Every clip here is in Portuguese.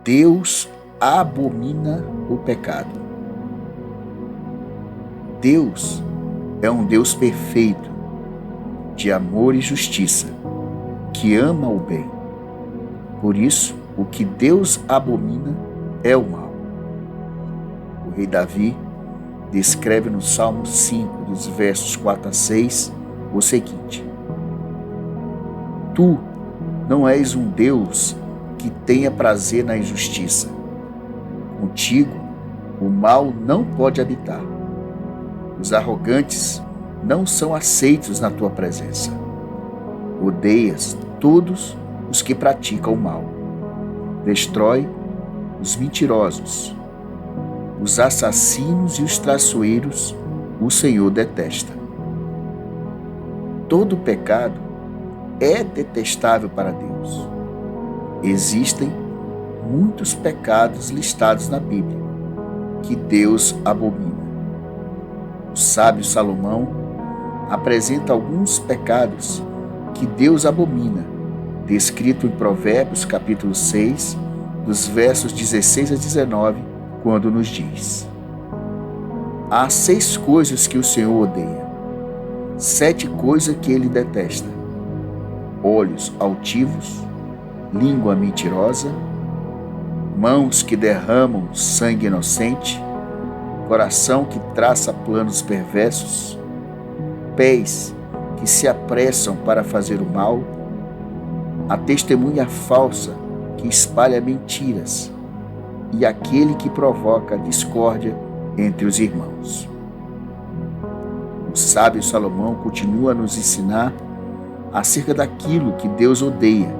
Deus abomina o pecado. Deus é um Deus perfeito, de amor e justiça, que ama o bem. Por isso, o que Deus abomina é o mal. O rei Davi descreve no Salmo 5, dos versos 4 a 6, o seguinte: Tu não és um Deus que tenha prazer na injustiça. Contigo, o mal não pode habitar. Os arrogantes não são aceitos na tua presença. Odeias todos os que praticam o mal. Destrói os mentirosos. Os assassinos e os traiçoeiros o Senhor detesta. Todo pecado é detestável para Deus. Existem muitos pecados listados na Bíblia que Deus abomina. O sábio Salomão apresenta alguns pecados que Deus abomina, descrito em Provérbios capítulo 6, dos versos 16 a 19, quando nos diz: Há 6 coisas que o Senhor odeia, 7 coisas que ele detesta: olhos altivos, língua mentirosa, mãos que derramam sangue inocente, coração que traça planos perversos, pés que se apressam para fazer o mal, a testemunha falsa que espalha mentiras e aquele que provoca discórdia entre os irmãos. O sábio Salomão continua a nos ensinar acerca daquilo que Deus odeia,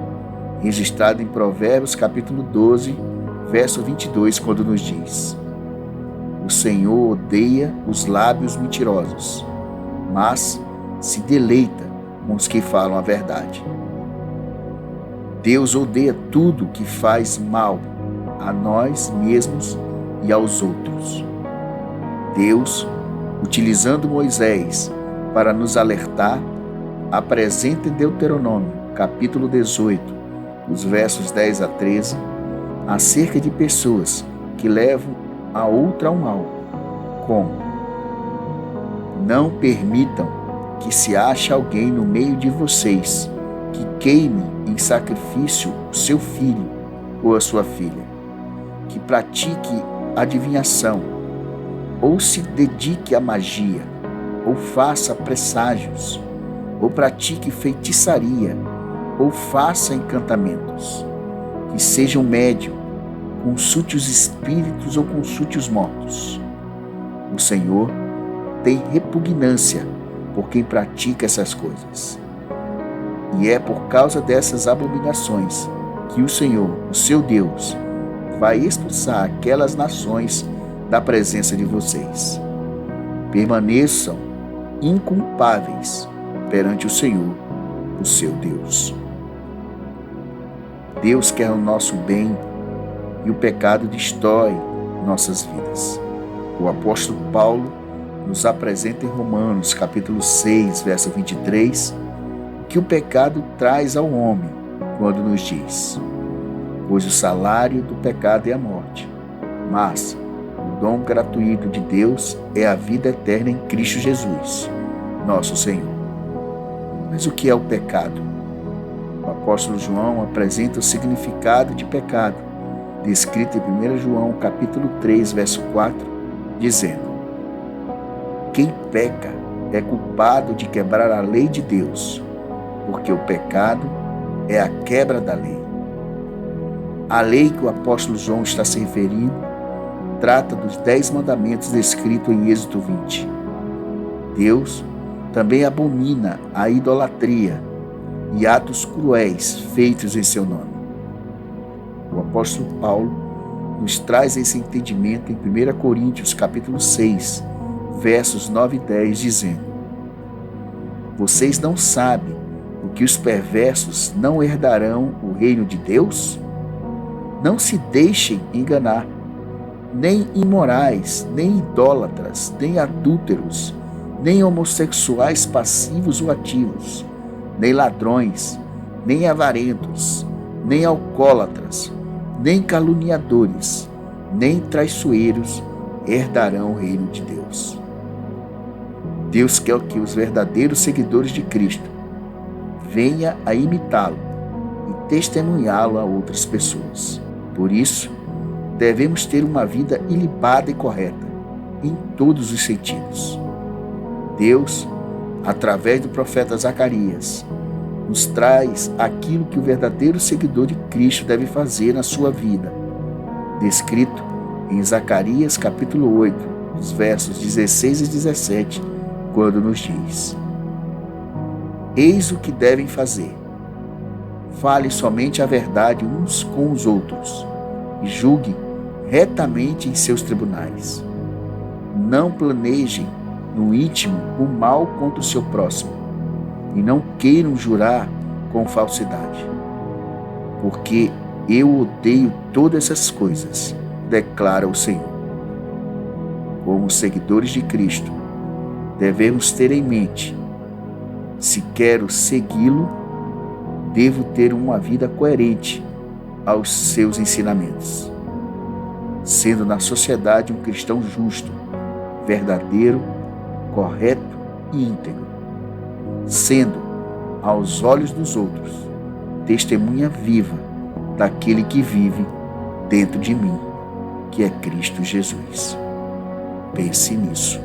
registrado em Provérbios capítulo 12, verso 22, quando nos diz: O Senhor odeia os lábios mentirosos, mas se deleita com os que falam a verdade. Deus odeia tudo que faz mal a nós mesmos e aos outros. Deus, utilizando Moisés para nos alertar, apresenta em Deuteronômio, capítulo 18, os versos 10 a 13, acerca de pessoas que levam a outra ao mal, como: Não permitam que se ache alguém no meio de vocês que queime em sacrifício o seu filho ou a sua filha, que pratique adivinhação, ou se dedique à magia, ou faça presságios, ou pratique feitiçaria, ou faça encantamentos, que sejam médium, consulte os espíritos ou consulte os mortos. O Senhor tem repugnância por quem pratica essas coisas. E é por causa dessas abominações que o Senhor, o seu Deus, vai expulsar aquelas nações da presença de vocês. Permaneçam inculpáveis perante o Senhor, o seu Deus. Deus quer o nosso bem e o pecado destrói nossas vidas. O apóstolo Paulo nos apresenta em Romanos, capítulo 6, verso 23, que o pecado traz ao homem, quando nos diz: Pois o salário do pecado é a morte, mas o dom gratuito de Deus é a vida eterna em Cristo Jesus, nosso Senhor. Mas o que é o pecado? O apóstolo João apresenta o significado de pecado, descrito em 1 João, capítulo 3, verso 4, dizendo: Quem peca é culpado de quebrar a lei de Deus, porque o pecado é a quebra da lei. A lei que o apóstolo João está se referindo trata dos 10 mandamentos descritos em Êxodo 20. Deus também abomina a idolatria e atos cruéis feitos em seu nome. O apóstolo Paulo nos traz esse entendimento em 1 Coríntios capítulo 6, versos 9 e 10, dizendo: Vocês não sabem o que os perversos não herdarão o reino de Deus? Não se deixem enganar. Nem imorais, nem idólatras, nem adúlteros, nem homossexuais passivos ou ativos, nem ladrões, nem avarentos, nem alcoólatras nem caluniadores, nem traiçoeiros herdarão o reino de Deus. Deus quer que os verdadeiros seguidores de Cristo venham a imitá-lo e testemunhá-lo a outras pessoas. Por isso, devemos ter uma vida ilibada e correta, em todos os sentidos. Deus, através do profeta Zacarias, nos traz aquilo que o verdadeiro seguidor de Cristo deve fazer na sua vida, descrito em Zacarias capítulo 8, os versos 16 e 17, quando nos diz: Eis o que devem fazer. Fale somente a verdade uns com os outros e julgue retamente em seus tribunais. Não planejem no íntimo o mal contra o seu próximo e não queiram jurar com falsidade. Porque eu odeio todas essas coisas, declara o Senhor. Como seguidores de Cristo, devemos ter em mente: se quero segui-lo, devo ter uma vida coerente aos seus ensinamentos, sendo na sociedade um cristão justo, verdadeiro, correto e íntegro, sendo, aos olhos dos outros, testemunha viva daquele que vive dentro de mim, que é Cristo Jesus. Pense nisso.